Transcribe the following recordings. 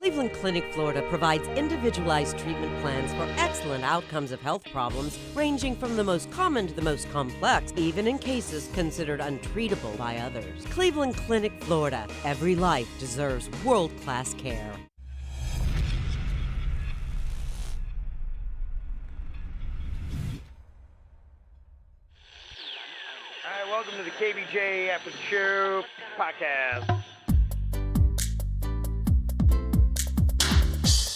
Cleveland Clinic, Florida provides individualized treatment plans for excellent outcomes of health problems ranging from the most common to the most complex, even in cases considered untreatable by others. Cleveland Clinic, Florida. Every life deserves world-class care. All right, welcome to the KVJ After the Show Podcast.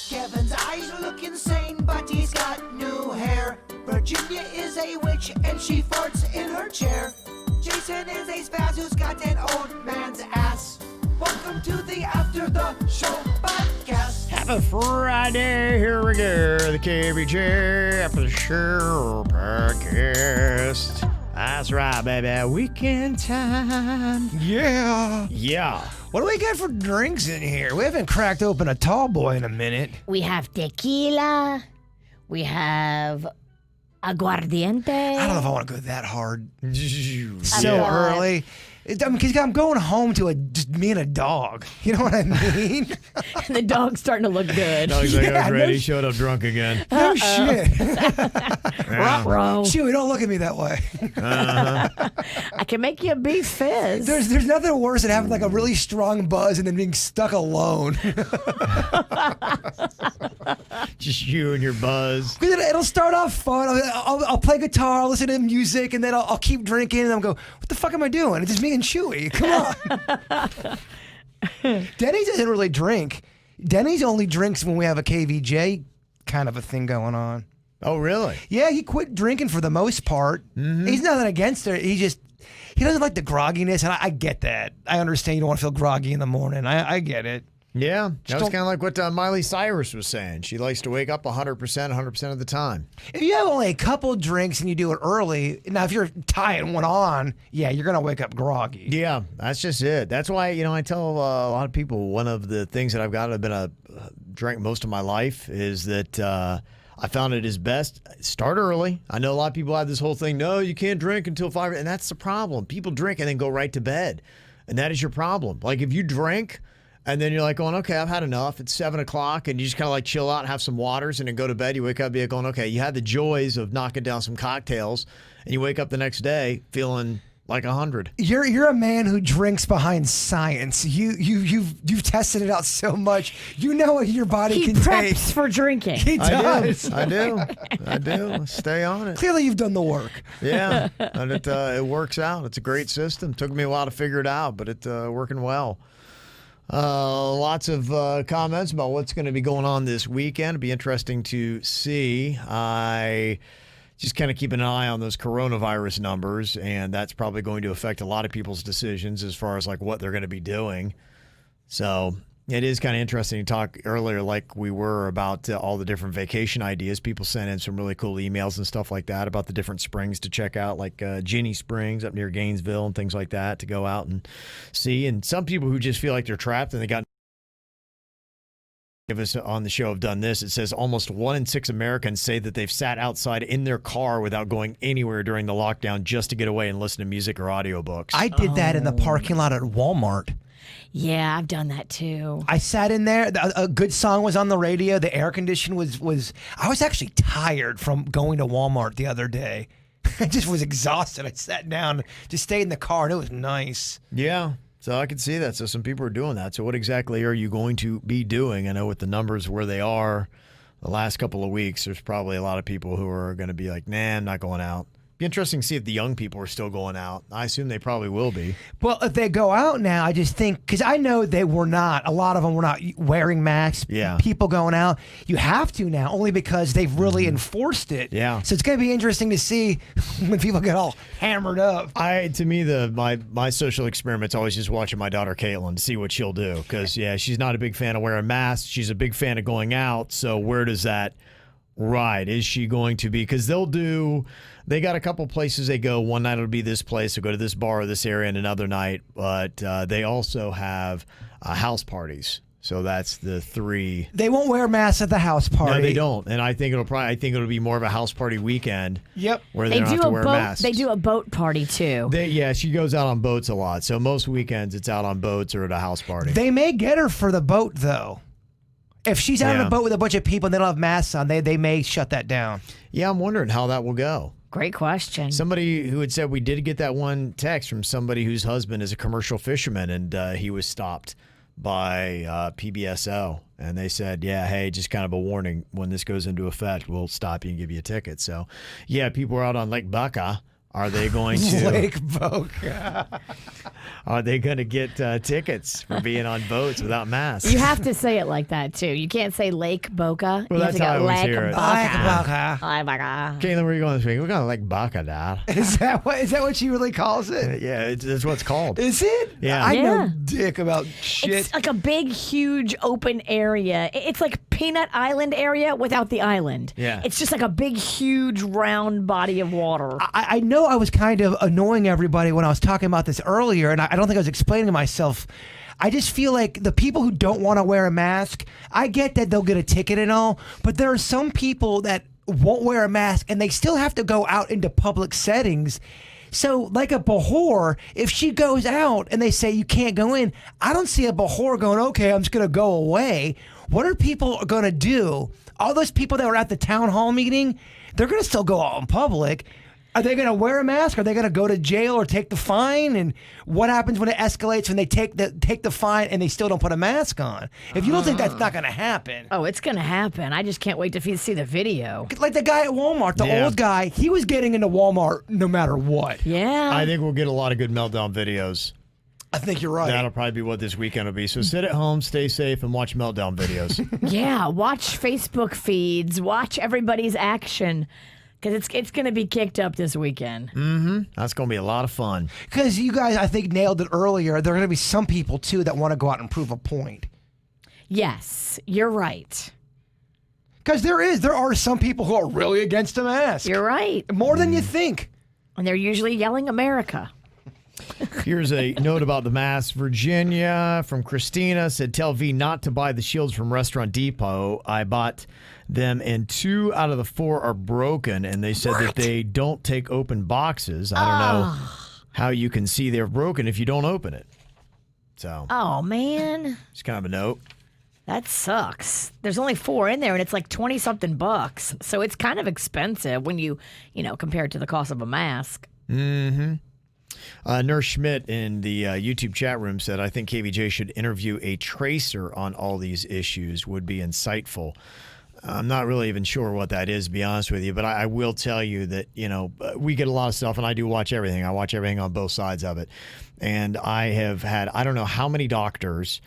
Kevin's eyes look insane, but he's got new hair. Virginia is a witch, and she farts in her chair. Jason is a spaz who's got an old man's ass. Welcome to the After the Show Podcast. Happy Friday, here we go, the KVJ After the Show Podcast. That's right, baby, weekend time. Yeah. What do we got for drinks in here? We haven't cracked open a tall boy in a minute. We have tequila. We have aguardiente. I don't know if I want to go that hard so Yeah. early. Because I'm going home to just me and a dog. You know what I mean? The dog's starting to look good. Dog's like, Yeah, I was ready. no He showed up drunk again. No shit. Ruh-roh. Chewy, don't look at me that way. I can make you a beef fizz. There's nothing worse than having like a really strong buzz and then being stuck alone. Just you and your buzz. Because it'll start off fun. I'll play guitar, I'll listen to music, and then I'll keep drinking, and I'll go, what the fuck am I doing? It's just me and Chewy. Come on. Denny's doesn't really drink. Denny's only drinks when we have a KVJ kind of a thing going on. Oh, really? Yeah, he quit drinking for the most part. Mm-hmm. He's nothing against it. He doesn't like the grogginess, and I get that. I understand you don't want to feel groggy in the morning. I get it. Yeah. That was don't- kind of like what Miley Cyrus was saying. She likes to wake up 100% of the time. If you have only a couple drinks and you do it early, now if you're tying one on, yeah, you're going to wake up groggy. Yeah, that's just it. That's why, I tell a lot of people one of the things that I've been a drink most of my life is that I found it is best start early. I know a lot of people have this whole thing, no, you can't drink until 5, and that's the problem. People drink and then go right to bed, and that is your problem. Like if you drink and then you're like going, okay, I've had enough. It's 7 o'clock, and you just kind of like chill out and have some waters, and then go to bed. You wake up, you're going, okay, you had the joys of knocking down some cocktails, and you wake up the next day feeling like 100. You're a man who drinks behind science. You've tested it out so much. You know what your body he can preps take. for drinking. He does. I do. Stay on it. Clearly, you've done the work. Yeah, and it works out. It's a great system. Took me a while to figure it out, but it's working well. Lots of comments about what's going to be going on this weekend. It'll be interesting to see. I just kind of keep an eye on those coronavirus numbers, and that's probably going to affect a lot of people's decisions as far as like what they're going to be doing. So it is kind of interesting to talk earlier, like we were, about all the different vacation ideas. People sent in some really cool emails and stuff like that about the different springs to check out, like Ginny Springs up near Gainesville and things like that to go out and see. And some people who just feel like they're trapped and they got of us on the show have done this. It says almost 1 in 6 Americans say that they've sat outside in their car without going anywhere during the lockdown just to get away and listen to music or audiobooks. I did that in the parking lot at Walmart. Yeah, I've done that too. I sat in there. A good song was on the radio. The air condition was. I was actually tired from going to Walmart the other day. I just was exhausted. I sat down, just stayed in the car, and it was nice. Yeah. So I can see that. So some people are doing that. So what exactly are you going to be doing? I know with the numbers where they are the last couple of weeks, there's probably a lot of people who are going to be like, nah, I'm not going out. Be interesting to see if the young people are still going out. I assume they probably will be. Well, if they go out now, I just think, because I know they were not, a lot of them were not wearing masks. Yeah. People going out. You have to now, only because they've really enforced it. Yeah. So it's going to be interesting to see when people get all hammered up. To me, my social experiment's always just watching my daughter Caitlin to see what she'll do. Because, yeah, she's not a big fan of wearing masks. She's a big fan of going out. So where does that ride? Is she going to be? Because they got a couple places they go. One night it'll be this place. They'll go to this bar or this area, and another night. But they also have house parties. So that's the 3. They won't wear masks at the house party. No, they don't. And I think it'll be more of a house party weekend. Yep. Where they don't have to wear masks. They do a boat party too. Yeah, she goes out on boats a lot. So most weekends it's out on boats or at a house party. They may get her for the boat, though. If she's out on Yeah. a boat with a bunch of people and they don't have masks on, they may shut that down. Yeah, I'm wondering how that will go. Great question. Somebody who had said we did get that one text from somebody whose husband is a commercial fisherman, and he was stopped by PBSO. And they said, yeah, hey, just kind of a warning. When this goes into effect, we'll stop you and give you a ticket. So, yeah, people are out on Lake Baca. Are they going to Lake Boca. Are they going to get tickets for being on boats without masks? You have to say it like that, too. You can't say Lake Boca. Well, you have that's to how I go always Lake hear it. Boca. Lake Boca. Lake Boca. Caitlin, where are you going this week? We're going to Lake Baca, Dad. Is that what she really calls it? Yeah, that's what it's called. Is it? Yeah. I Yeah. know dick about shit. It's like a big, huge open area. It's like Peanut Island area without the island. Yeah. It's just like a big, huge, round body of water. I know I was kind of annoying everybody when I was talking about this earlier, and I don't think I was explaining to myself. I just feel like the people who don't want to wear a mask, I get that they'll get a ticket and all, but there are some people that won't wear a mask and they still have to go out into public settings. So, like a Bahor, if she goes out and they say you can't go in, I don't see a Bahor going, okay, I'm just going to go away. What are people going to do? All those people that were at the town hall meeting, they're going to still go out in public. Are they going to wear a mask? Are they going to go to jail or take the fine? And what happens when it escalates when they take the fine and they still don't put a mask on? If you don't think that's not going to happen. Oh, it's going to happen. I just can't wait to see the video. Like the guy at Walmart, the Yeah. old guy, he was getting into Walmart no matter what. Yeah. I think we'll get a lot of good meltdown videos. I think you're right. That'll probably be what this weekend will be. So sit at home, stay safe, and watch meltdown videos. Yeah. Watch Facebook feeds. Watch everybody's action. Because it's going to be kicked up this weekend. That's going to be a lot of fun. Because you guys, I think, nailed it earlier. There are going to be some people, too, that want to go out and prove a point. Yes, you're right. Because there are some people who are really against a mask. You're right. More than you think. And they're usually yelling America. Here's a note about the mask. Virginia from Christina said, tell V not to buy the shields from Restaurant Depot. I bought them and 2 out of the 4 are broken. And they said that they don't take open boxes. I don't know how you can see they're broken if you don't open it. So Oh, man. it's kind of a note. That sucks. There's only 4 in there, and it's like 20-something bucks. So it's kind of expensive when you compare it to the cost of a mask. Nurse Schmidt in the YouTube chat room said, I think KVJ should interview a tracer on all these issues. Would be insightful. I'm not really even sure what that is, to be honest with you, but I will tell you that, we get a lot of stuff, and I do watch everything. I watch everything on both sides of it. And I have had, I don't know how many doctors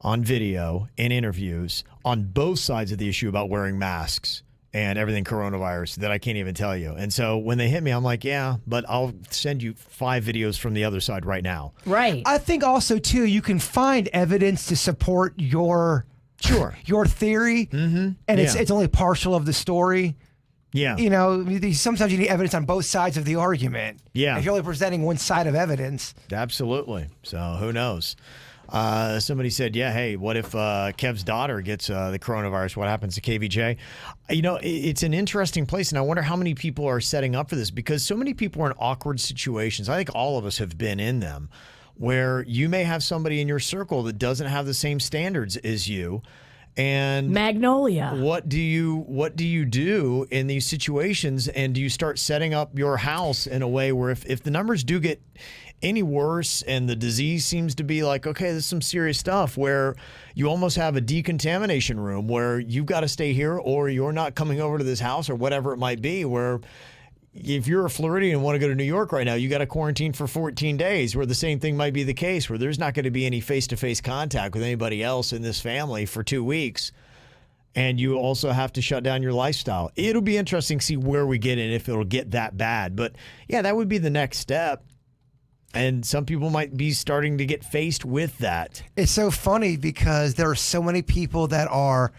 on video in interviews on both sides of the issue about wearing masks and everything coronavirus that I can't even tell you. And so when they hit me, I'm like, yeah, but I'll send you 5 videos from the other side right now. Right. I think also, too, you can find evidence to support your theory. And it's only partial of the story. Yeah. Sometimes you need evidence on both sides of the argument. Yeah. If you're only presenting one side of evidence. Absolutely. So who knows? Somebody said, yeah, hey, what if Kev's daughter gets the coronavirus? What happens to KVJ? It's an interesting place, and I wonder how many people are setting up for this, because so many people are in awkward situations. I think all of us have been in them, where you may have somebody in your circle that doesn't have the same standards as you. And Magnolia. what do you do in these situations? And do you start setting up your house in a way where if the numbers do get any worse and the disease seems to be like, okay, there's some serious stuff, where you almost have a decontamination room where you've got to stay here or you're not coming over to this house or whatever it might be, where if you're a Floridian and want to go to New York right now, you got to quarantine for 14 days, where the same thing might be the case, where there's not going to be any face-to-face contact with anybody else in this family for 2 weeks. And you also have to shut down your lifestyle. It'll be interesting to see where we get in, if it'll get that bad. But yeah, that would be the next step. And some people might be starting to get faced with that. It's so funny because there are so many people that are,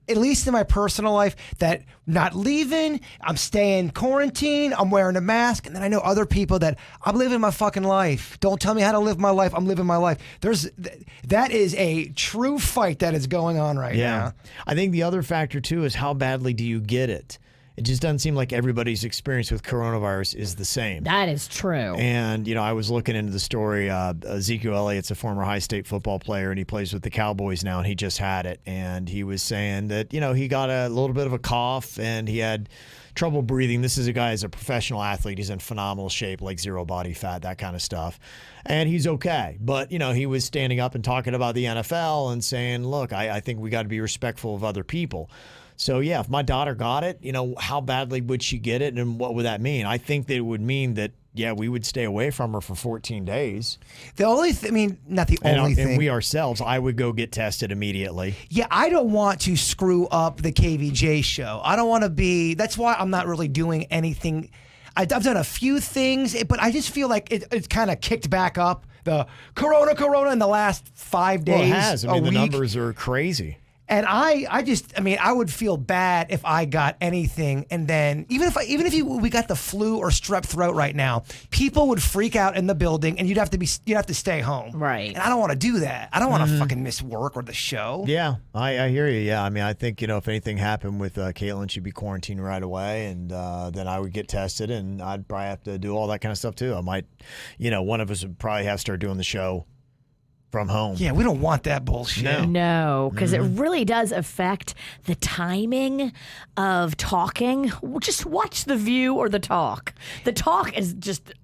at least in my personal life, that not leaving, I'm staying quarantined, I'm wearing a mask, and then I know other people that I'm living my fucking life. Don't tell me how to live my life. I'm living my life. That is a true fight that is going on right now. I think the other factor too is how badly do you get it? it just doesn't seem like everybody's experience with coronavirus is the same. That is true. And, I was looking into the story. Ezekiel Elliott's a former high state football player, and he plays with the Cowboys now, and he just had it. And he was saying that, he got a little bit of a cough, and he had trouble breathing. This is a guy who's a professional athlete. He's in phenomenal shape, like zero body fat, that kind of stuff. And he's okay. But, he was standing up and talking about the NFL and saying, look, I think we got to be respectful of other people. So, yeah, if my daughter got it, how badly would she get it, and what would that mean? I think that it would mean that, yeah, we would stay away from her for 14 days. The only not the only thing. And we ourselves, I would go get tested immediately. Yeah, I don't want to screw up the KVJ show. I don't want to be, that's why I'm not really doing anything. I've done a few things, but I just feel like it's kind of kicked back up. The corona in the last 5 days. Well, it has. The week. Numbers are crazy. And I would feel bad if I got anything, and then even if we got the flu or strep throat right now, people would freak out in the building, and you'd have to stay home. Right. And I don't want to do that. I don't want to fucking miss work or the show. Yeah, I hear you. Yeah, I think if anything happened with Caitlin, she'd be quarantined right away, and then I would get tested, and I'd probably have to do all that kind of stuff too. I might, one of us would probably have to start doing the show from home. Yeah, we don't want that bullshit. No, because it really does affect the timing of talking. Just watch The View or The Talk. The Talk is just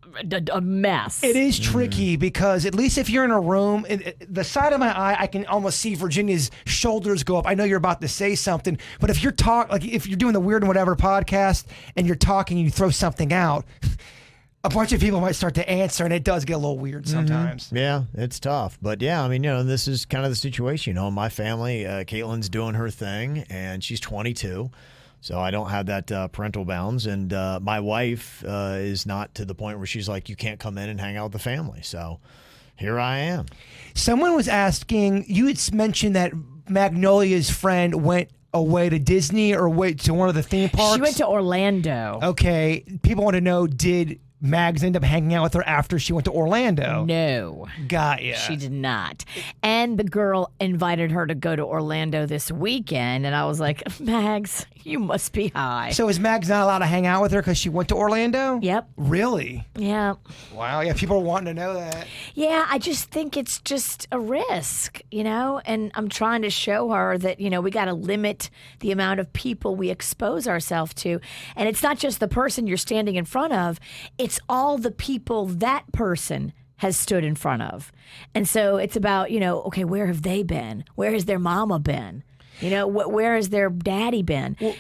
a mess. It is tricky because at least if you're in a room, the side of my eye, I can almost see Virginia's shoulders go up. I know you're about to say something, but if you're if you're doing the Weird and Whatever podcast and you're talking and you throw something out, a bunch of people might start to answer, and it does get a little weird sometimes. Yeah, it's tough. But yeah, this is kind of the situation. My family, Caitlin's doing her thing, and she's 22. So I don't have that parental bounds. And my wife is not to the point where she's like, you can't come in and hang out with the family. So here I am. Someone was asking, you had mentioned that Magnolia's friend went away to Disney or wait to one of the theme parks. She went to Orlando. Okay. People want to know, did Mags end up hanging out with her after she went to Orlando? No. Got ya. She did not. And the girl invited her to go to Orlando this weekend, and I was like, Mags, you must be high. So is Mags not allowed to hang out with her because she went to Orlando? Yep. Really? Yeah. Wow, yeah, people are wanting to know that. Yeah, I just think it's just a risk, and I'm trying to show her that, we got to limit the amount of people we expose ourselves to. And it's not just the person you're standing in front of, it's all the people that person has stood in front of. And so it's about, okay, where have they been? Where has their mama been? Where has their daddy been? Well,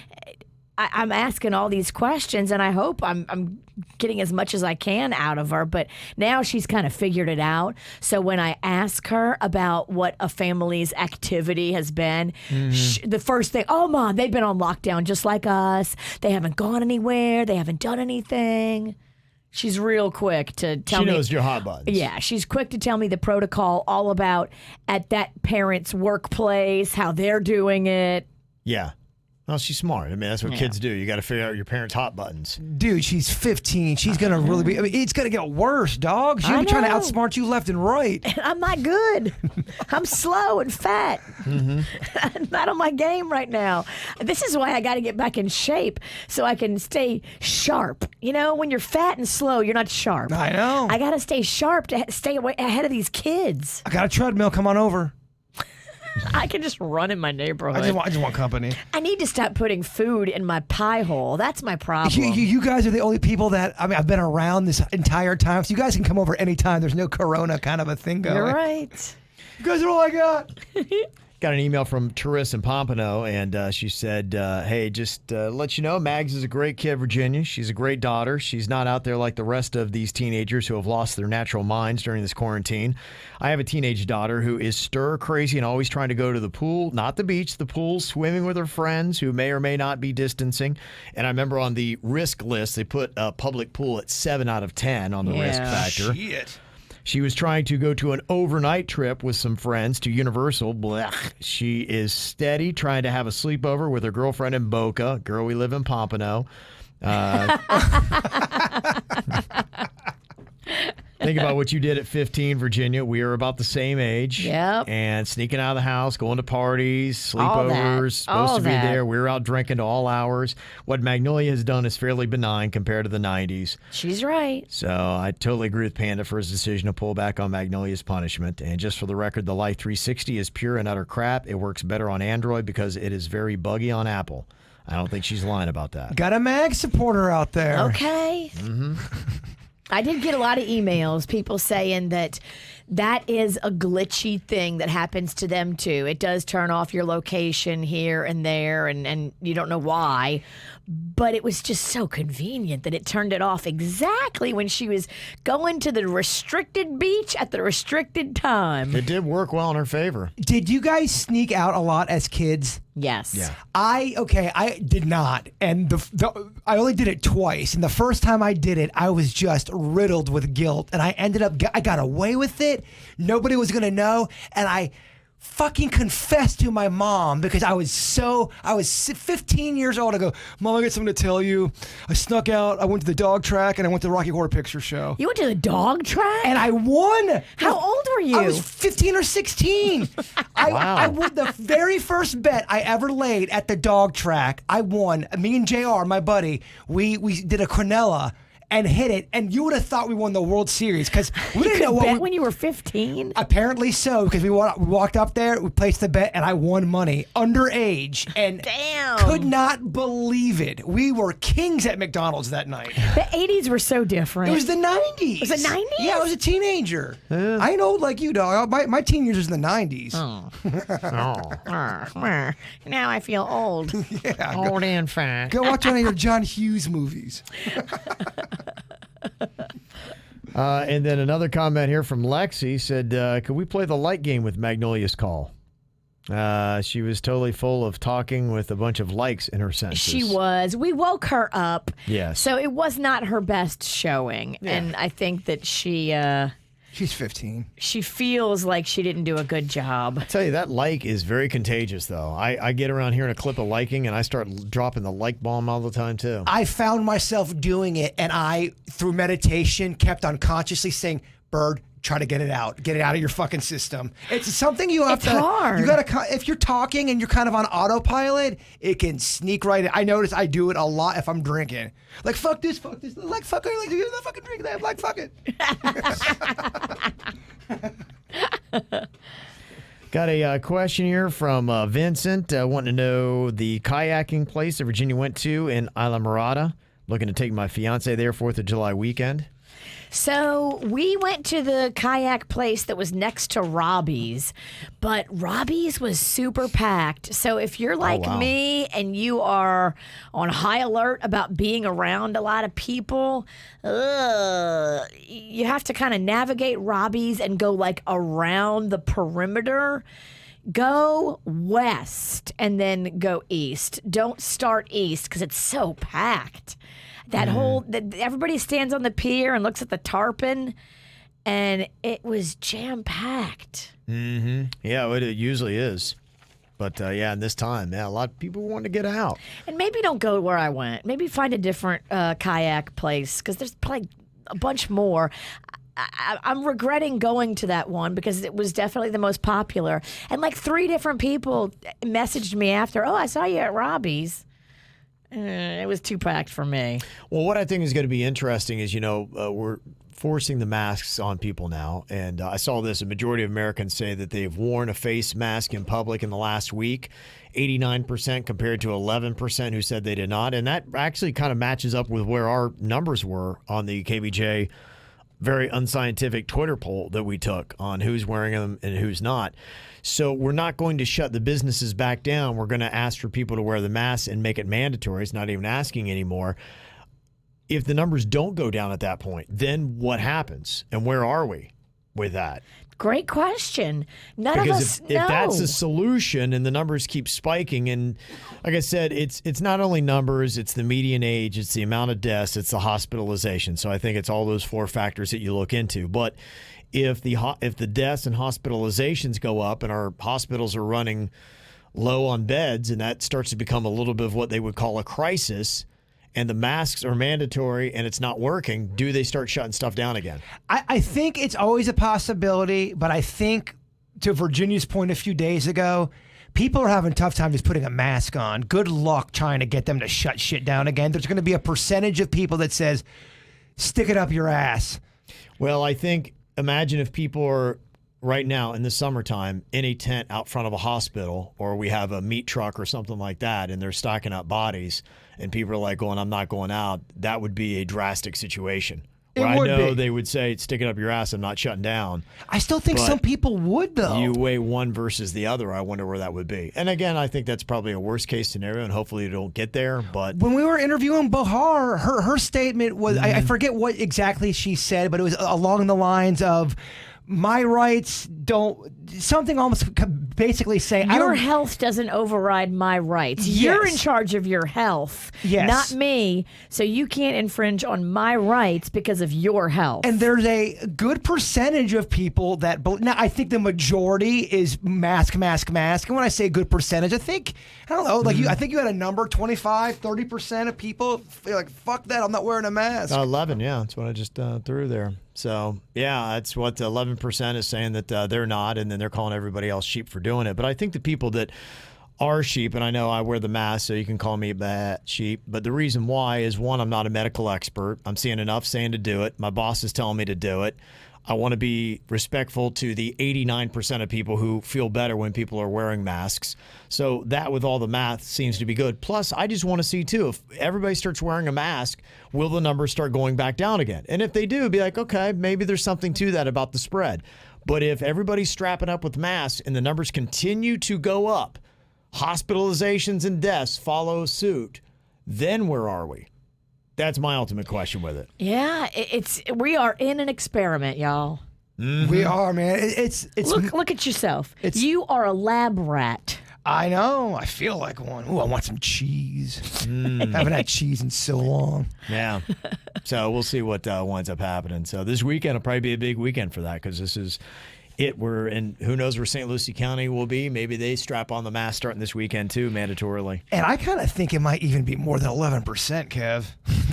I'm asking all these questions, and I hope I'm getting as much as I can out of her. But now she's kind of figured it out. So when I ask her about what a family's activity has been, the first thing, oh, Mom, they've been on lockdown just like us. They haven't gone anywhere. They haven't done anything. She's real quick to tell me. She knows your hot buttons. Yeah, she's quick to tell me the protocol all about at that parent's workplace, how they're doing it. Yeah. Well, she's smart. That's what kids do. You got to figure out your parents' hot buttons. Dude, she's 15. She's going to really be... it's going to get worse, dog. She'll be trying to outsmart you left and right. I'm not good. I'm slow and fat. I'm not on my game right now. This is why I got to get back in shape so I can stay sharp. When you're fat and slow, you're not sharp. I know. I got to stay sharp to stay ahead of these kids. I got a treadmill. Come on over. I can just run in my neighborhood. I just want company. I need to stop putting food in my pie hole. That's my problem. You guys are the only people that, I've been around this entire time. So you guys can come over anytime. There's no corona kind of a thing going. You're right. You guys are all I got. Got an email from Teresa in Pompano, and she said, hey, just let you know, Mags is a great kid, Virginia. She's a great daughter. She's not out there like the rest of these teenagers who have lost their natural minds during this quarantine. I have a teenage daughter who is stir crazy and always trying to go to the pool, not the beach, the pool, swimming with her friends who may or may not be distancing. And I remember on the risk list, they put a public pool at 7 out of 10 on the risk factor. Shit. She was trying to go to an overnight trip with some friends to Universal. Blech. She is steady trying to have a sleepover with her girlfriend in Boca. Girl, we live in Pompano. Think about what you did at 15, Virginia. We were about the same age. Yep. And sneaking out of the house, going to parties, All that. sleepovers, supposed All to be that. there. We were out drinking to all hours. What Magnolia has done is fairly benign compared to the 90s. She's right. So I totally agree with Panda for his decision to pull back on Magnolia's punishment. And just for the record, the Life 360 is pure and utter crap. It works better on Android because it is very buggy on Apple. I don't think she's lying about that. Got a mag supporter out there. Okay. I did get a lot of emails, people saying that is a glitchy thing that happens to them too. It does turn off your location here and there, and you don't know why. But it was just so convenient that it turned it off exactly when she was going to the restricted beach at the restricted time. It did work well in her favor. Did you guys sneak out a lot as kids? Yes. Yeah. I did not, and I only did it twice. And the first time I did it, I was just riddled with guilt, and I got away with it. Nobody was gonna know, and I fucking confessed to my mom because I was 15 years old. I go, Mom, I got something to tell you. I snuck out. I went to the dog track and I went to the Rocky Horror Picture Show. You went to the dog track? And I won. How old were you? I was 15 or 16. I won the very first bet I ever laid at the dog track. I won. Me and JR, my buddy, we did a Cornella and hit it, and you would have thought we won the World Series because we didn't know what. When you were 15? Apparently so, because we walked up there, we placed the bet, and I won money underage, and Damn. could not believe it. We were kings at McDonald's that night. The 80s were so different. It was the 90s. Was it 90s? Yeah, I was a teenager. I ain't old like you, dog. My teen years was in the 90s. Now I feel old. Yeah, Old and fat. go watch one of your John Hughes movies. And then another comment here from Lexi said, could we play the light game with Magnolia's call? She was totally full of talking with a bunch of likes in her sentences. She was. We woke her up. Yes. So it was not her best showing. Yeah. And I think that She's 15. she feels like she didn't do a good job. I tell you, that like is very contagious, though. I get around hearing a clip of liking, and I start dropping the like bomb all the time, too. I found myself doing it, and I, through meditation, kept unconsciously saying, Bird, try to get it out. Get it out of your fucking system. It's something you have It's hard. You gotta, if you're talking and you're kind of on autopilot, it can sneak right in. I notice I do it a lot if I'm drinking. Like, fuck this. Like, fuck it. Like, give me the fucking drink that. Like, fuck it. Got a question here from Vincent wanting to know the kayaking place that Virginia went to in Isla Mirada. Looking to take my fiance there 4th of July weekend. So we went to the kayak place that was next to Robbie's, but Robbie's was super packed. So if you're like wow. me and you are on high alert about being around a lot of people, you have to kind of navigate Robbie's and go like around the perimeter. Go west and then go east. Don't start east because it's so packed. That everybody stands on the pier and looks at the tarpon, and it was jam-packed. Mm-hmm. Yeah, it usually is. But, in this time, a lot of people want to get out. And maybe don't go where I went. Maybe find a different kayak place because there's probably a bunch more. I'm regretting going to that one because it was definitely the most popular. And like 3 different people messaged me after, I saw you at Robbie's. It was too packed for me. Well, what I think is going to be interesting is, we're forcing the masks on people now. And I saw this, a majority of Americans say that they've worn a face mask in public in the last week, 89% compared to 11% who said they did not. And that actually kind of matches up with where our numbers were on the KVJ very unscientific Twitter poll that we took on who's wearing them and who's not. So we're not going to shut the businesses back down. We're going to ask for people to wear the masks and make it mandatory. It's not even asking anymore. If the numbers don't go down at that point, then what happens? And where are we with that? Great question. None because of us if know. that's a solution and the numbers keep spiking, and like I said, it's not only numbers, it's the median age, it's the amount of deaths, it's the hospitalization. So I think it's all those 4 factors that you look into. But if the deaths and hospitalizations go up and our hospitals are running low on beds, and that starts to become a little bit of what they would call a crisis, and the masks are mandatory and it's not working, do they start shutting stuff down again? I think it's always a possibility, but I think to Virginia's point a few days ago, people are having a tough time just putting a mask on. Good luck trying to get them to shut shit down again. There's going to be a percentage of people that says, stick it up your ass. Well, I think, imagine if people are right now in the summertime in a tent out front of a hospital, or we have a meat truck or something like that, and they're stocking up bodies, and people are like going, I'm not going out. That would be a drastic situation. Where I know they would say, stick it up your ass, I'm not shutting down. I still think some people would, though. You weigh one versus the other, I wonder where that would be. And again, I think that's probably a worst case scenario, and hopefully you don't get there. But when we were interviewing Bahar, her statement was, I forget what exactly she said, but it was along the lines of, my rights don't, something almost basically say, your health doesn't override my rights. Yes. You're in charge of your health, not me. So you can't infringe on my rights because of your health. And there's a good percentage of people that, now I think the majority is mask. And when I say good percentage, I think, I don't know, like I think you had a number, 25, 30% of people feel like, fuck that, I'm not wearing a mask. 11, yeah, that's what I just threw there. So, yeah, that's what 11% is saying that they're not, and then they're calling everybody else sheep for doing it. But I think the people that are sheep, and I know I wear the mask, so you can call me sheep, but the reason why is, one, I'm not a medical expert. I'm seeing enough saying to do it. My boss is telling me to do it. I want to be respectful to the 89% of people who feel better when people are wearing masks. So that, with all the math, seems to be good. Plus, I just want to see, too, if everybody starts wearing a mask, will the numbers start going back down again? And if they do, be like, okay, maybe there's something to that about the spread. But if everybody's strapping up with masks and the numbers continue to go up, hospitalizations and deaths follow suit, then where are we? That's my ultimate question with it. Yeah, we are in an experiment, y'all. Mm-hmm. We are, man. It's look at yourself. You are a lab rat. I know. I feel like one. Ooh, I want some cheese. Haven't had cheese in so long. Yeah. So we'll see what winds up happening. So this weekend will probably be a big weekend for that, because this is it. We're in, who knows where St. Lucie County will be. Maybe they strap on the mask starting this weekend too, mandatorily. And I kind of think it might even be more than 11%, Kev,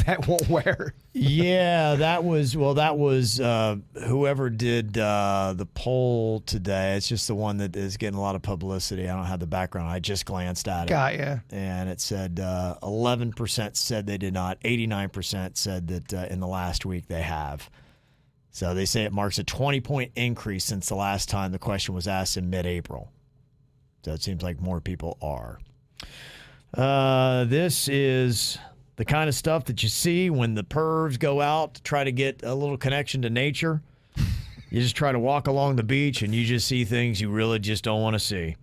that won't wear. Yeah, that was whoever did the poll today. It's just the one that is getting a lot of publicity. I don't have the background. I just glanced at it. Got ya. And it said 11% said they did not. 89% said that in the last week they have. So they say it marks a 20-point increase since the last time the question was asked in mid-April. So it seems like more people are. This is the kind of stuff that you see when the pervs go out to try to get a little connection to nature. You just try to walk along the beach and you just see things you really just don't want to see.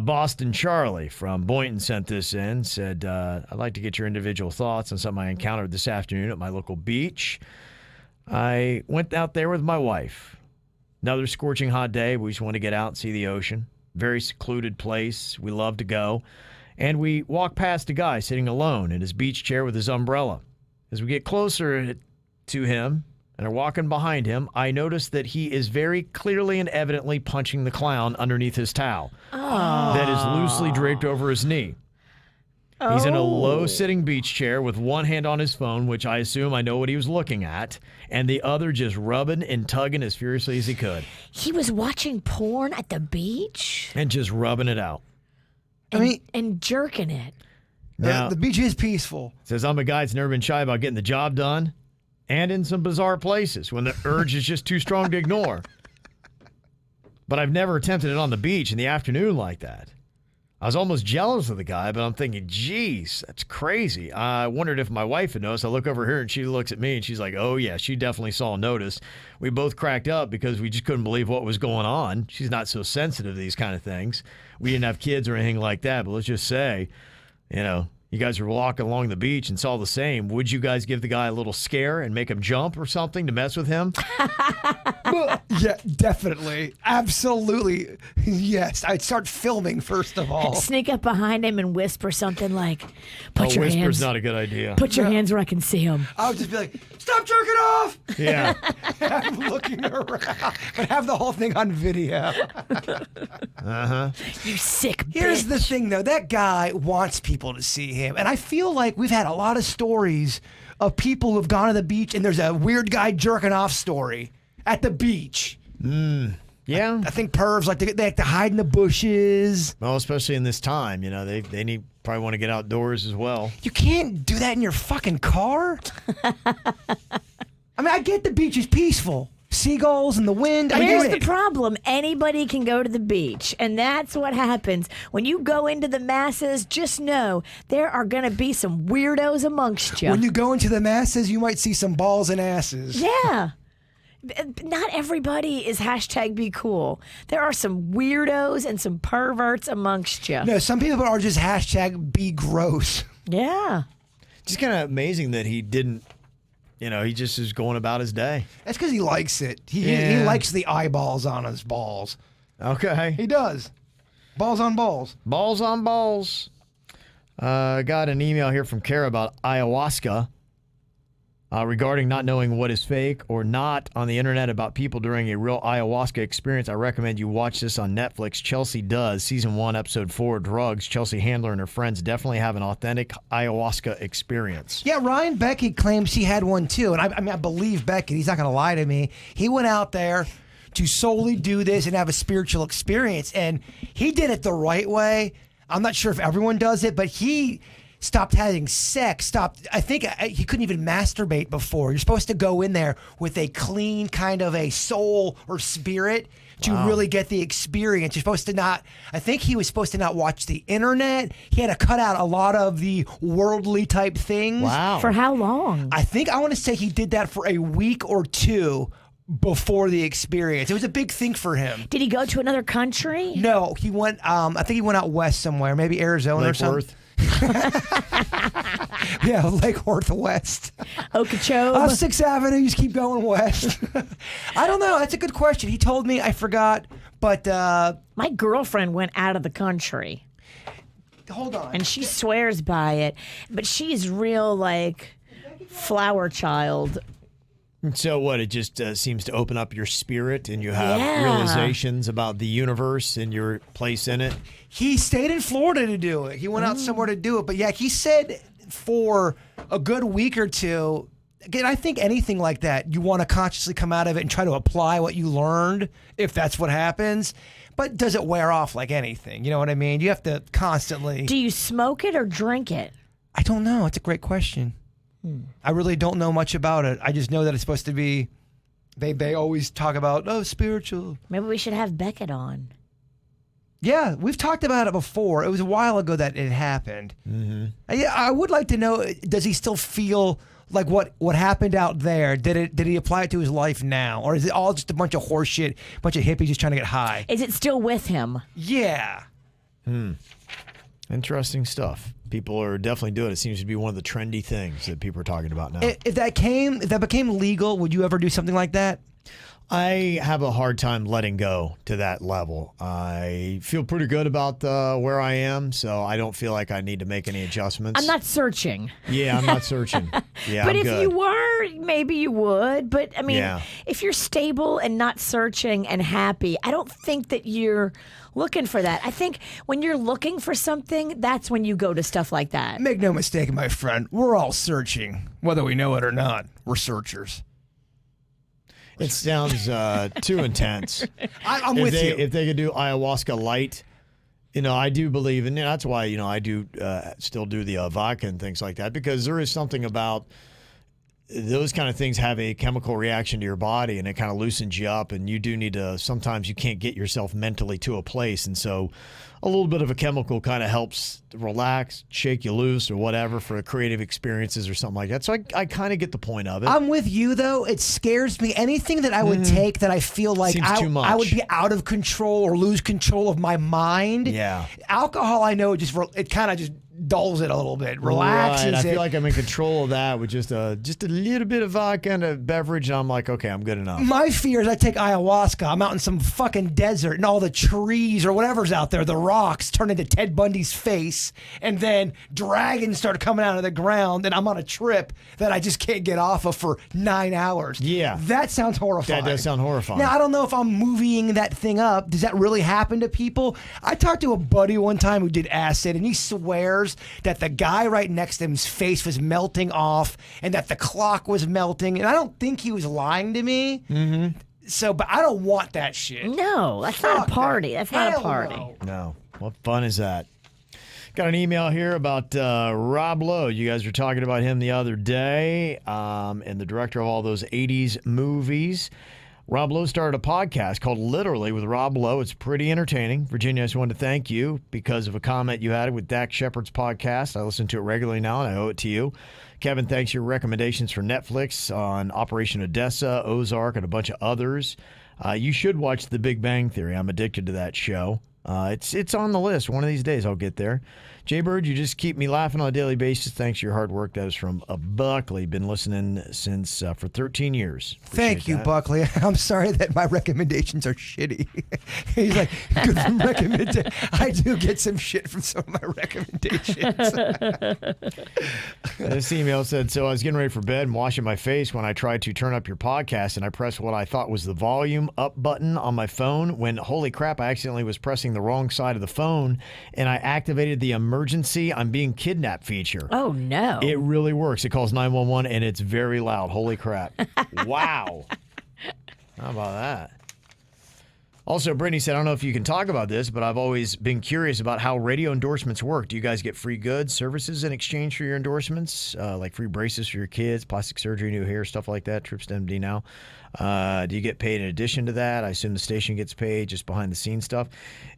Boston Charlie from Boynton sent this in, said, I'd like to get your individual thoughts on something I encountered this afternoon at my local beach. I went out there with my wife. Another scorching hot day. We just want to get out and see the ocean. Very secluded place. We love to go. And we walk past a guy sitting alone in his beach chair with his umbrella. As we get closer to him and are walking behind him, I notice that he is very clearly and evidently punching the clown underneath his towel that is loosely draped over his knee. He's in a low-sitting beach chair with one hand on his phone, which I assume I know what he was looking at, and the other just rubbing and tugging as furiously as he could. He was watching porn at the beach? And just rubbing it out. And jerking it. Now, the beach is peaceful. Says, I'm a guy that's never been shy about getting the job done, and in some bizarre places when the urge is just too strong to ignore. But I've never attempted it on the beach in the afternoon like that. I was almost jealous of the guy, but I'm thinking, geez, that's crazy. I wondered if my wife had noticed. I look over here, and she looks at me, and she's like, oh, yeah, she definitely saw notice. We both cracked up because we just couldn't believe what was going on. She's not so sensitive to these kind of things. We didn't have kids or anything like that, but let's just say, you guys were walking along the beach and saw the same. Would you guys give the guy a little scare and make him jump or something to mess with him? Well, Yeah, definitely. Absolutely. Yes. I'd start filming first of all. Sneak up behind him and whisper something like, put your whisper's hands. not a good idea. Put your hands where I can see him. I would just be like, stop jerking off! Yeah. I'm looking around. But have the whole thing on video. You sick Here's bitch. the thing, though. That guy wants people to see him. And I feel like we've had a lot of stories of people who've gone to the beach and there's a weird guy jerking off story at the beach. Yeah. I think pervs they like to hide in the bushes. Well, especially in this time, they probably want to get outdoors as well. You can't do that in your fucking car. I mean, I get the beach is peaceful. Seagulls and the wind. I Here's get the it. problem. Anybody can go to the beach, and that's what happens. When you go into the masses, just know there are going to be some weirdos amongst you. When you go into the masses, you might see some balls and asses. Yeah. Not everybody is #BeCool. There are some weirdos and some perverts amongst you. No, some people are just #BeGross. Yeah. Just kind of amazing that he didn't, he just is going about his day. That's because he likes it. He Yeah. likes the eyeballs on his balls. Okay. He does. Balls on balls. Balls on balls. Got an email here from Kara about ayahuasca regarding not knowing what is fake or not on the internet about people during a real ayahuasca experience. I recommend you watch this on Netflix. Chelsea Does, Season 1, Episode 4, Drugs. Chelsea Handler and her friends definitely have an authentic ayahuasca experience. Yeah, Ryan Beckett claims he had one too. And I believe Beckett. He's not going to lie to me. He went out there to solely do this and have a spiritual experience. And he did it the right way. I'm not sure if everyone does it, but he stopped having sex, I think he couldn't even masturbate before. You're supposed to go in there with a clean kind of a soul or spirit to really get the experience. You're supposed to I think he was supposed to not watch the internet. He had to cut out a lot of the worldly type things. Wow. For how long? I want to say he did that for a week or two before the experience. It was a big thing for him. Did he go to another country? No, he went, I think he went out west somewhere, maybe Arizona or Lake something. Worth. Yeah, Lake Worth West. Okeechobee? 6th Avenue, you just keep going west. I don't know. That's a good question. He told me, I forgot, but My girlfriend went out of the country, hold on. and she swears by it, but she's real, flower child. So what? It just seems to open up your spirit and you have Yeah. realizations about the universe and your place in it. He stayed in Florida to do it. He went out somewhere to do it. But yeah, he said for a good week or two, again, I think anything like that, you want to consciously come out of it and try to apply what you learned, if that's what happens. But does it wear off like anything? You know what I mean? You have to constantly. Do you smoke it or drink it? I don't know. It's a great question. I really don't know much about it. I just know that it's supposed to be, they always talk about, spiritual. Maybe we should have Beckett on. Yeah, we've talked about it before. It was a while ago that it happened. Mm-hmm. I would like to know, does he still feel like what happened out there? Did he apply it to his life now? Or is it all just a bunch of horse shit, a bunch of hippies just trying to get high? Is it still with him? Yeah. Interesting stuff. People are definitely doing it. It seems to be one of the trendy things that people are talking about now. If that became legal, would you ever do something like that? I have a hard time letting go to that level. I feel pretty good about where I am, so I don't feel like I need to make any adjustments. I'm not searching. Yeah, I'm not searching. Yeah, But I'm if good. you were, maybe you would. But I mean, Yeah. if you're stable and not searching and happy, I don't think that you're looking for that. I think when you're looking for something, that's when you go to stuff like that. Make no mistake, my friend. We're all searching. Whether we know it or not, we're searchers. It sounds too intense. I'm if with they, you. If they could do ayahuasca light, I do believe, and that's why, I do still do the vodka and things like that, because there is something about those kind of things have a chemical reaction to your body, and it kind of loosens you up, and you do need to, sometimes you can't get yourself mentally to a place, and so a little bit of a chemical kind of helps relax, shake you loose or whatever for creative experiences or something like that. So I kind of get the point of it. I'm with you, though. It scares me. Anything that I would take that I feel like Seems too much. I would be out of control or lose control of my mind. Yeah. Alcohol, I know, it kind of just dulls it a little bit, relaxes right. I it. feel like I'm in control of that with just a little bit of vodka and a beverage, and I'm like, okay, I'm good enough. My fear is I take ayahuasca, I'm out in some fucking desert, and all the trees or whatever's out there, the rocks, turn into Ted Bundy's face, and then dragons start coming out of the ground, and I'm on a trip that I just can't get off of for 9 hours. Yeah. That sounds horrifying. That does sound horrifying. Now, I don't know if I'm moving that thing up. Does that really happen to people? I talked to a buddy one time who did acid, and he swears that the guy right next to him's face was melting off and that the clock was melting. And I don't think he was lying to me. Mm-hmm. So, but I don't want that shit. No, that's not a party. That's not a party. No. What fun is that? Got an email here about Rob Lowe. You guys were talking about him the other day, and the director of all those 80s movies. Rob Lowe started a podcast called Literally with Rob Lowe. It's pretty entertaining. Virginia, I just wanted to thank you because of a comment you had with Dak Shepard's podcast. I listen to it regularly now, and I owe it to you. Kevin, thanks for your recommendations for Netflix on Operation Odessa, Ozark, and a bunch of others. You should watch The Big Bang Theory. I'm addicted to that show. It's on the list. One of these days I'll get there. Jay Bird, you just keep me laughing on a daily basis. Thanks for your hard work. That is from Buckley. Been listening since for 13 years. Thank you, that. Buckley. I'm sorry that my recommendations are shitty. He's like, good recommendation. I do get some shit from some of my recommendations. This email said, so I was getting ready for bed and washing my face when I tried to turn up your podcast, and I pressed what I thought was the volume up button on my phone when, holy crap, I accidentally was pressing the wrong side of the phone, and I activated the emergency I'm being kidnapped feature. Oh, no. It really works. It calls 911, and it's very loud. Holy crap. Wow. How about that? Also, Brittany said, I don't know if you can talk about this, but I've always been curious about how radio endorsements work. Do you guys get free goods, services in exchange for your endorsements? Like free braces for your kids, plastic surgery, new hair, stuff like that, trips to MD now. Do you get paid in addition to that? I assume the station gets paid, just behind the scenes stuff.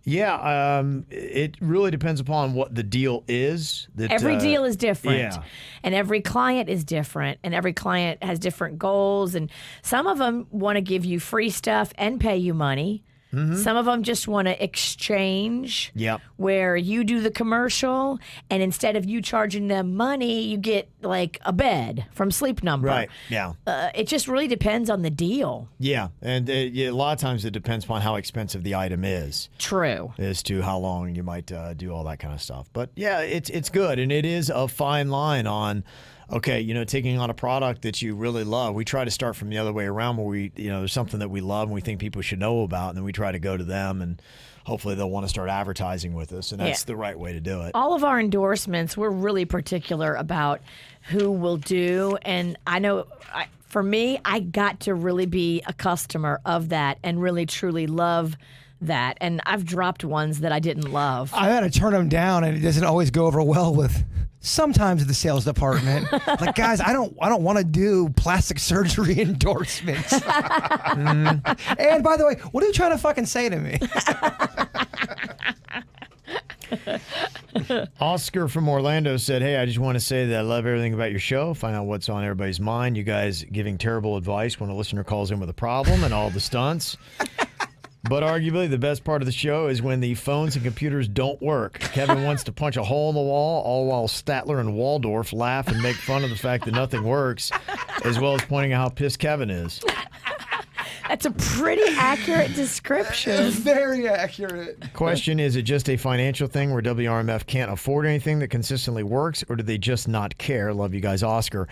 Yeah, it really depends upon what the deal is. Every deal is different. Yeah. And every client is different. And every client has different goals. And some of them want to give you free stuff and pay you money. Mm-hmm. Some of them just want to exchange, where you do the commercial, and instead of you charging them money, you get like a bed from Sleep Number. Right, yeah. It just really depends on the deal. Yeah, and a lot of times it depends upon how expensive the item is. True. As to how long you might do all that kind of stuff. But yeah, it's good, and it is a fine line on, okay, taking on a product that you really love. We try to start from the other way around, where we, there's something that we love and we think people should know about, and then we try to go to them, and hopefully they'll want to start advertising with us, and that's the right way to do it. All of our endorsements, we're really particular about who will do, and I know, for me, I got to really be a customer of that and really truly love that, and I've dropped ones that I didn't love. I had to turn them down, and it doesn't always go over well with sometimes the sales department. Like, guys, I don't want to do plastic surgery endorsements. And by the way, what are you trying to fucking say to me? Oscar from Orlando said, hey, I just want to say that I love everything about your show. Find out what's on everybody's mind. You guys giving terrible advice when a listener calls in with a problem and all the stunts. But arguably the best part of the show is when the phones and computers don't work. Kevin wants to punch a hole in the wall, all while Statler and Waldorf laugh and make fun of the fact that nothing works, as well as pointing out how pissed Kevin is. That's a pretty accurate description. Very accurate. Question, is it just a financial thing where WRMF can't afford anything that consistently works, or do they just not care? Love you guys, Oscar.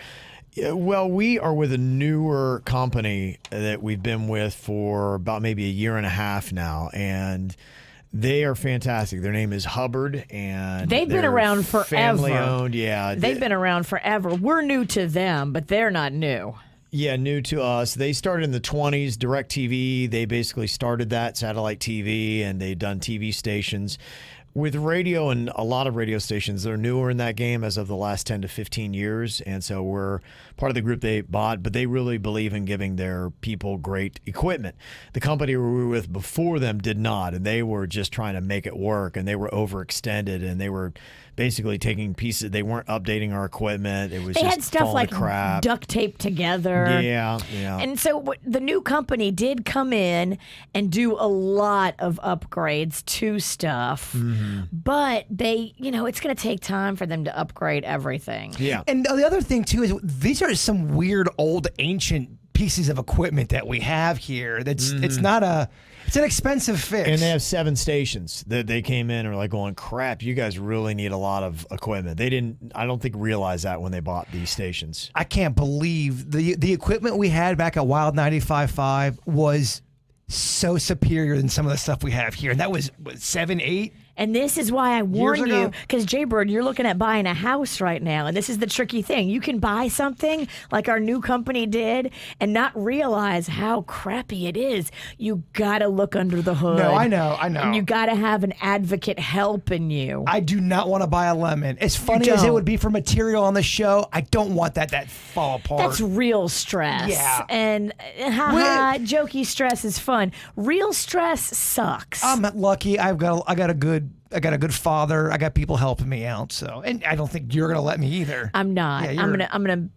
Well, we are with a newer company that we've been with for about maybe a year and a half now, and they are fantastic. Their name is Hubbard, and they've been around forever. Family-owned, yeah. They've been around forever. We're new to them, but they're not new. Yeah, new to us. They started in the 20s, DirecTV. They basically started that, satellite TV, and they've done TV stations. With radio and a lot of radio stations, they're newer in that game as of the last 10 to 15 years. And so we're part of the group they bought, but they really believe in giving their people great equipment. The company we were with before them did not, and they were just trying to make it work, and they were overextended, and they were basically taking pieces. They weren't updating our equipment. It was they just had stuff like crap. Duct taped together. Yeah. And so the new company did come in and do a lot of upgrades to stuff. Mm-hmm. but they, it's going to take time for them to upgrade everything. Yeah. And the other thing too is these are some weird old ancient pieces of equipment that we have here. It's an expensive fix. And they have 7 stations that they came in and were like going, crap, you guys really need a lot of equipment. I don't think realize that when they bought these stations. I can't believe the equipment we had back at Wild 95.5 was so superior than some of the stuff we have here. And that was 7, 8. And this is why I warn Years you, ago. because Jaybird, you're looking at buying a house right now, and this is the tricky thing. You can buy something like our new company did and not realize how crappy it is. You got to look under the hood. No, I know. And you got to have an advocate helping you. I do not want to buy a lemon. As funny as it would be for material on the show, I don't want that fall apart. That's real stress. Yeah. And jokey stress is fun. Real stress sucks. I'm lucky. I got a good father. I got people helping me out. So, and I don't think you're gonna let me either. I'm not. Yeah, I'm gonna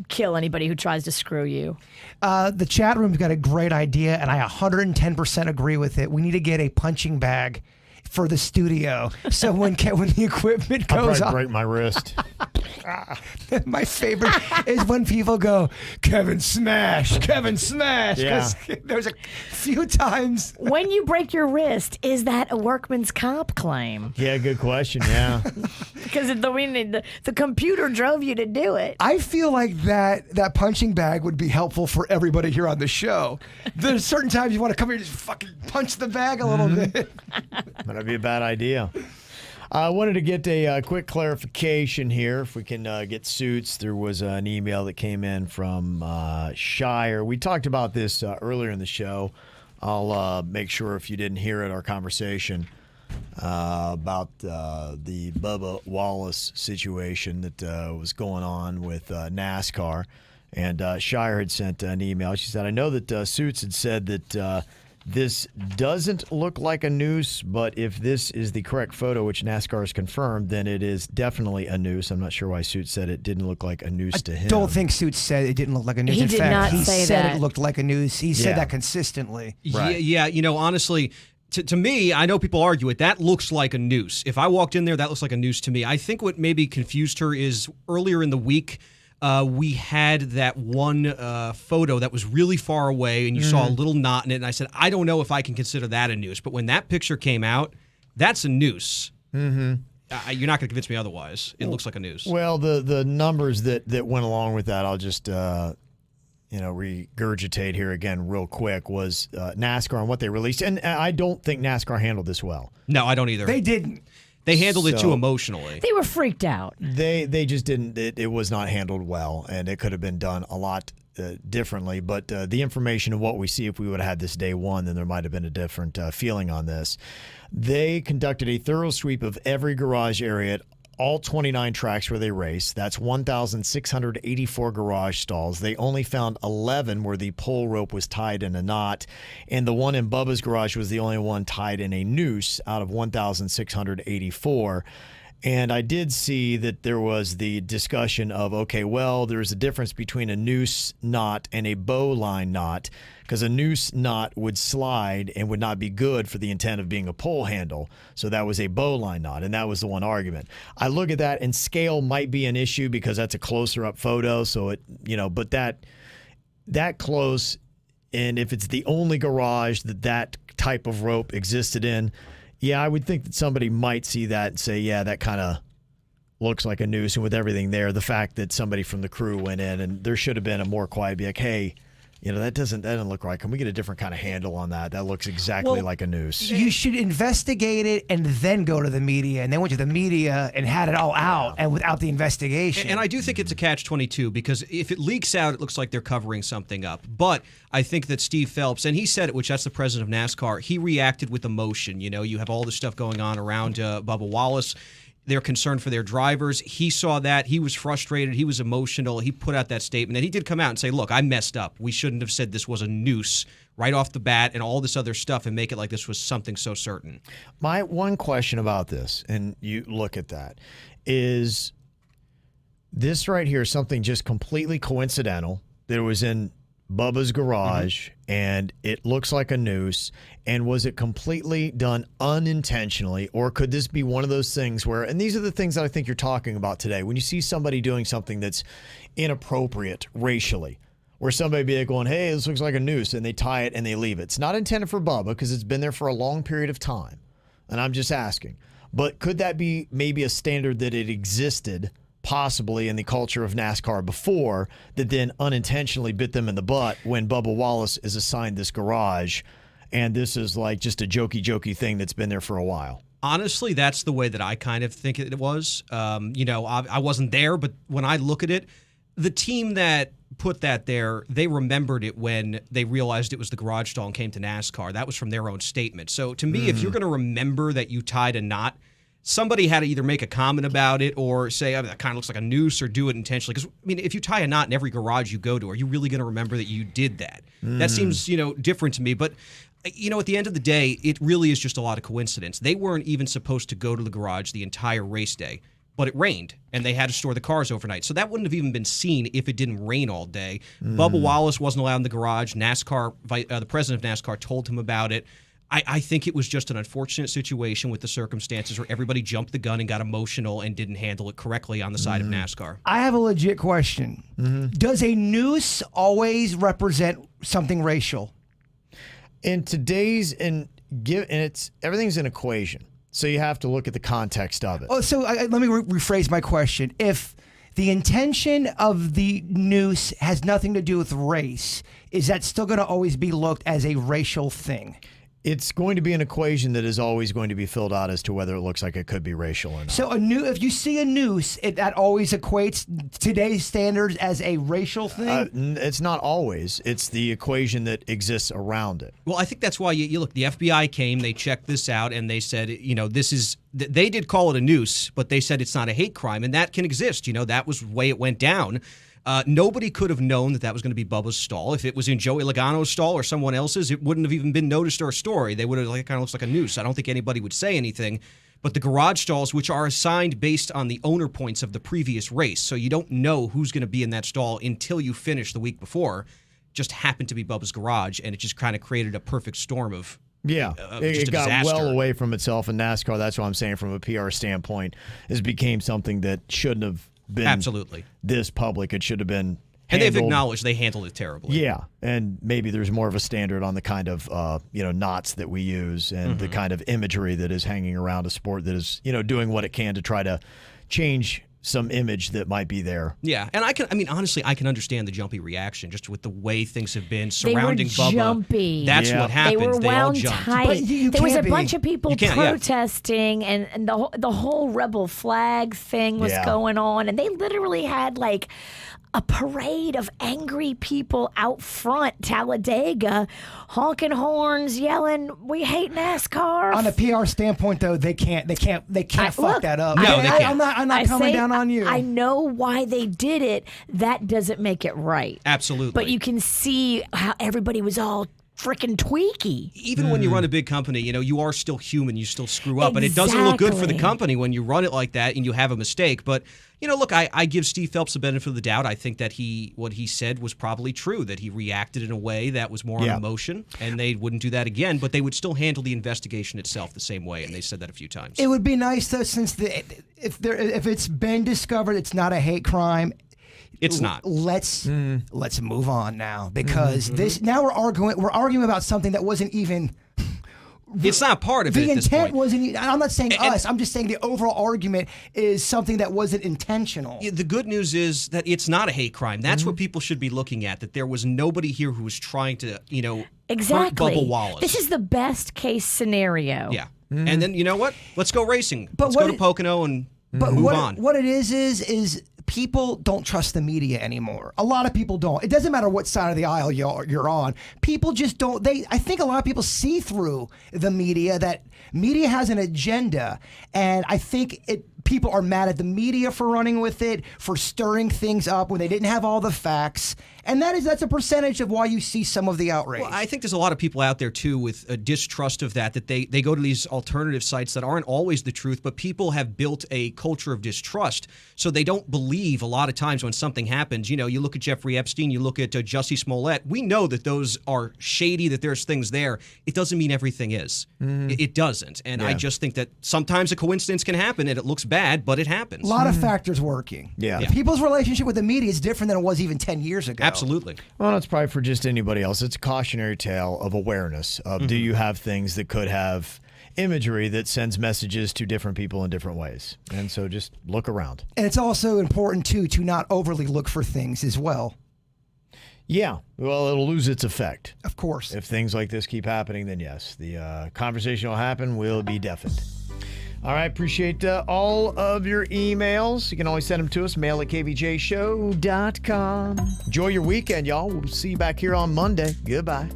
kill anybody who tries to screw you. The chat room's got a great idea, and I 110% agree with it. We need to get a punching bag for the studio, so when the equipment I'll goes probably off. break my wrist. My favorite is when people go, Kevin smash. 'Cause there's a few times. When you break your wrist, is that a workman's comp claim? Yeah, good question. Yeah. Because the computer drove you to do it. I feel like that punching bag would be helpful for everybody here on the show. There's certain times you want to come here and just fucking punch the bag a little bit. That'd be a bad idea. I wanted to get a quick clarification here. If we can get Suits, there was an email that came in from Shire. We talked about this earlier in the show. I'll make sure if you didn't hear it, our conversation about the Bubba Wallace situation that was going on with NASCAR. And Shire had sent an email. She said, I know that Suits had said that this doesn't look like a noose, but if this is the correct photo, which NASCAR has confirmed, then it is definitely a noose. I'm not sure why Suits said it didn't look like a noose to him. I don't think Suits said it didn't look like a noose. He In did fact, not he say said that. it looked like a noose. He said Yeah. that consistently. Right. Yeah, honestly, to me, I know people argue it. That looks like a noose. If I walked in there, that looks like a noose to me. I think what maybe confused her is earlier in the week, we had that one photo that was really far away, and you saw a little knot in it. And I said, I don't know if I can consider that a noose. But when that picture came out, that's a noose. Mm-hmm. You're not going to convince me otherwise. It looks like a noose. Well, the numbers that went along with that, I'll just regurgitate here again real quick, was NASCAR and what they released. And I don't think NASCAR handled this well. No, I don't either. They didn't. They handled it too So- emotionally. They were freaked out. They just didn't. It was not handled well, and it could have been done a lot differently. But the information of what we see, if we would have had this day one, then there might have been a different feeling on this. They conducted a thorough sweep of every garage area at all 29 tracks where they race. That's 1,684 garage stalls. They only found 11 where the pole rope was tied in a knot, and the one in Bubba's garage was the only one tied in a noose out of 1,684. And I did see that there was the discussion of, okay, well, there's a difference between a noose knot and a bowline knot, because a noose knot would slide and would not be good for the intent of being a pole handle. So that was a bowline knot, and that was the one argument. I look at that, and scale might be an issue because that's a closer up photo. So it, but that close, and if it's the only garage that type of rope existed in, yeah, I would think that somebody might see that and say, yeah, that kind of looks like a noose. And with everything there, the fact that somebody from the crew went in, and there should have been a more quiet, be like, hey, that doesn't look right. Can we get a different kind of handle on that? That looks exactly like a noose. You should investigate it and then go to the media. And they went to the media and had it all out and without the investigation. And I do think it's a catch-22 because if it leaks out, it looks like they're covering something up. But I think that Steve Phelps, and he said it, which that's the president of NASCAR, he reacted with emotion. You have all this stuff going on around Bubba Wallace. They're concerned for their drivers. He saw that. He was frustrated. He was emotional. He put out that statement. And he did come out and say, look, I messed up. We shouldn't have said this was a noose right off the bat and all this other stuff and make it like this was something so certain. My one question about this, and you look at that, is this right here something just completely coincidental that it was in Bubba's garage and it looks like a noose, and was it completely done unintentionally, or could this be one of those things where, and these are the things that I think you're talking about today, when you see somebody doing something that's inappropriate racially, where somebody be like going, hey, this looks like a noose, and they tie it and they leave it. It's not intended for Bubba because it's been there for a long period of time, and I'm just asking. But could that be maybe a standard that it existed possibly in the culture of NASCAR before, that then unintentionally bit them in the butt when Bubba Wallace is assigned this garage, and this is like just a jokey thing that's been there for a while? Honestly, that's the way that I kind of think it was. I wasn't there, but when I look at it, the team that put that there, they remembered it when they realized it was the garage stall and came to NASCAR. That was from their own statement. So to me, if you're going to remember that you tied a knot, somebody had to either make a comment about it or say, oh, that kind of looks like a noose, or do it intentionally. Because, I mean, if you tie a knot in every garage you go to, are you really going to remember that you did that? That seems, different to me. But, at the end of the day, it really is just a lot of coincidence. They weren't even supposed to go to the garage the entire race day, but it rained, and they had to store the cars overnight. So that wouldn't have even been seen if it didn't rain all day. Bubba Wallace wasn't allowed in the garage. NASCAR, the president of NASCAR told him about it. I think it was just an unfortunate situation with the circumstances where everybody jumped the gun and got emotional and didn't handle it correctly on the side of NASCAR. I have a legit question. Does a noose always represent something racial? In today's it's everything's an equation, so you have to look at the context of it. Oh, so let me rephrase my question. If the intention of the noose has nothing to do with race, is that still going to always be looked as a racial thing? It's going to be an equation that is always going to be filled out as to whether it looks like it could be racial or not. So if you see a noose, that always equates today's standards as a racial thing? It's not always. It's the equation that exists around it. Well, I think that's why you look, the FBI came, they checked this out, and they said, they did call it a noose, but they said it's not a hate crime, and that can exist. That was the way it went down. Nobody could have known that was going to be Bubba's stall. If it was in Joey Logano's stall or someone else's, it wouldn't have even been noticed or a story. They would have, it kind of looks like a noose. I don't think anybody would say anything. But the garage stalls, which are assigned based on the owner points of the previous race, so you don't know who's going to be in that stall until you finish the week before, just happened to be Bubba's garage, and it just kind of created a perfect storm of it got disaster. well away from itself in NASCAR. That's what I'm saying from a PR standpoint. It became something that shouldn't have been absolutely this public. It should have been handled. And they've acknowledged they handled it terribly. Yeah, and maybe there's more of a standard on the kind of knots that we use and the kind of imagery that is hanging around a sport that is doing what it can to try to change some image that might be there. Yeah, and honestly, I can understand the jumpy reaction just with the way things have been surrounding Bubba. Jumpy. That's what happens. They were wound all jumped. tight. There was a bunch of people protesting, and the whole rebel flag thing was going on, and they literally had a parade of angry people out front, Talladega, honking horns, yelling, "We hate NASCAR." On a PR standpoint, though, they can't fuck that up. No, they can't. I'm not coming down on you. I know why they did it. That doesn't make it right. Absolutely. But you can see how everybody was all freaking tweaky. Even when you run a big company, you are still human. You still screw up. And it doesn't look good for the company when you run it like that and you have a mistake. But, look, I give Steve Phelps the benefit of the doubt. I think that what he said was probably true, that he reacted in a way that was more on emotion, and they wouldn't do that again, but they would still handle the investigation itself the same way, and they said that a few times. It would be nice, though, since if it's been discovered it's not a hate crime, it's not. Let's move on now, because now we're arguing about something that wasn't even. It's not part of it. The at this intent point. wasn't. I'm not saying us. I'm just saying the overall argument is something that wasn't intentional. The good news is that it's not a hate crime. That's what people should be looking at. That there was nobody here who was trying to, hurt Bubba Wallace. This is the best case scenario. Yeah. And then you know what? Let's go racing. Let's go to Pocono and move on. What it is people don't trust the media anymore. A lot of people don't. It doesn't matter what side of the aisle you're on. People just don't. I think a lot of people see through the media, that media has an agenda, and I think people are mad at the media for running with it, for stirring things up when they didn't have all the facts. And that's a percentage of why you see some of the outrage. Well, I think there's a lot of people out there, too, with a distrust of that they go to these alternative sites that aren't always the truth, but people have built a culture of distrust, so they don't believe a lot of times when something happens. You know, you look at Jeffrey Epstein, you look at Jussie Smollett. We know that those are shady, that there's things there. It doesn't mean everything is. It doesn't. And I just think that sometimes a coincidence can happen, and it looks bad, but it happens. A lot of factors working. Yeah. People's relationship with the media is different than it was even 10 years ago. Absolutely. Well, it's probably for just anybody else. It's a cautionary tale of awareness of do you have things that could have imagery that sends messages to different people in different ways. And so just look around. And it's also important, too, to not overly look for things as well. Yeah. Well, it'll lose its effect. Of course. If things like this keep happening, then yes, the conversation will happen. We'll be deafened. All right. Appreciate all of your emails. You can always send them to us, mail at kvjshow.com. Enjoy your weekend, y'all. We'll see you back here on Monday. Goodbye.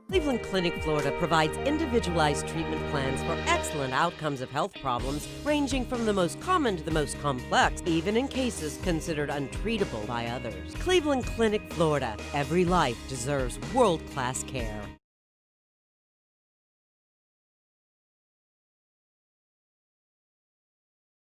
Cleveland Clinic, Florida provides individualized treatment plans for excellent outcomes of health problems ranging from the most common to the most complex, even in cases considered untreatable by others. Cleveland Clinic, Florida. Every life deserves world-class care.